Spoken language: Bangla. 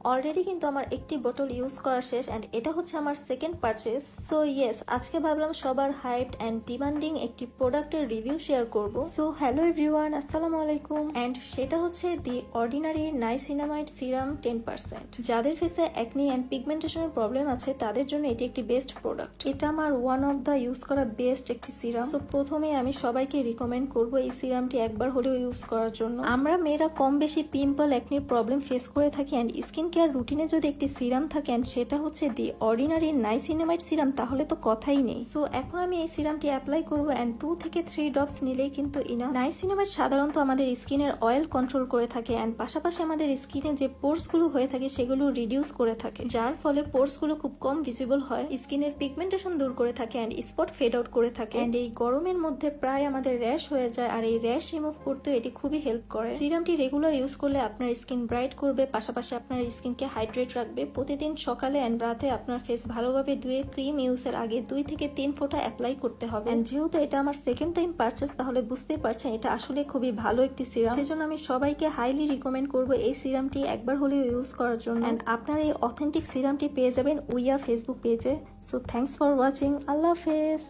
অলরেডি কিন্তু আমার একটি বোতল ইউজ করা শেষ এন্ড এটা হচ্ছে আমার সেকেন্ড পারচেস। সো ইয়েস, আজকে ভাবলাম সবার হাইপড এন্ড ডিমান্ডিং একটি প্রোডাক্টের রিভিউ শেয়ার করব। সো হ্যালো এভরিওয়ান, আসসালামু আলাইকুম। এন্ড সেটা হচ্ছে দি অর্ডিনারি নাইসিনামাইড সিরাম 10%। যাদের ফেসে অ্যাকনি এন্ড পিগমেন্টেশনের প্রবলেম আছে তাদের জন্য এটি একটি বেস্ট প্রোডাক্ট। এটা আমার ওয়ান অফ দ্য ইউজ করা বেস্ট একটি সিরাম। সো প্রথমে আমি সবাইকে রিকমেন্ড করব এই সিরামটি একবার হলেও ইউজ করার জন্য। আমরা মেয়েরা কম বেশি পিম্পল অ্যাকনির প্রবলেম ফেস করে থাকি এন্ড স্কিন কেয়ার রুটিনে যদি একটি সিরাম থাকে এন্ড সেটা হচ্ছে দি অর্ডিনারি নাইসিনামাইড সিরাম, তাহলে তো কথাই নেই। সো এখন আমি এই সিরামটি অ্যাপ্লাই করব এন্ড 2 থেকে 3 ড্রপস নিলেই কিন্তু ইনাফ। নাইসিনামাইড সাধারণত আমাদের স্কিনের অয়েল কন্ট্রোল করে থাকে এন্ড পাশাপাশি আমাদের স্কিনে যে পোর্স গুলো হয়ে থাকে সেগুলো রিডিউস করে থাকে, যার ফলে পোর্স গুলো খুব কম ভিজিবল হয়, স্কিনের পিগমেন্টেশন দূর করে থাকে এন্ড স্পট ফেড আউট করে থাকে। এন্ড এই গরমের মধ্যে প্রায় আমাদের র্যাশ হয়ে যায় আর এই র্যাশ রিমুভ করতেও এটি খুবই হেল্প করে। সিরামটি রেগুলার ইউজ করলে আপনার স্কিন ব্রাইট করবে, পাশাপাশি আপনার স্কিনকে হাইড্রেট রাখবে। প্রতিদিন সকালে এন্ড রাতে আপনার ফেস ভালোভাবে ধুয়ে ক্রিম ইউজের আগে 2 থেকে 3 ফোঁটা অ্যাপ্লাই করতে হবে। এন্ড যেহেতু এটা আমার সেকেন্ড টাইম পারচেস, তাহলে বুঝতে পারছেন এটা আসলে খুবই ভালো একটি সিরাম। সেজন্য আমি সবাইকে হাইলি রিকমেন্ড করব এই সিরামটি একবার হলেও ইউজ করার জন্য। এন্ড আপনারা এই অথেন্টিক সিরামটি পেয়ে যাবেন উইয়া ফেসবুক পেজে। So thanks for watching. আল্লাহ হাফেজ।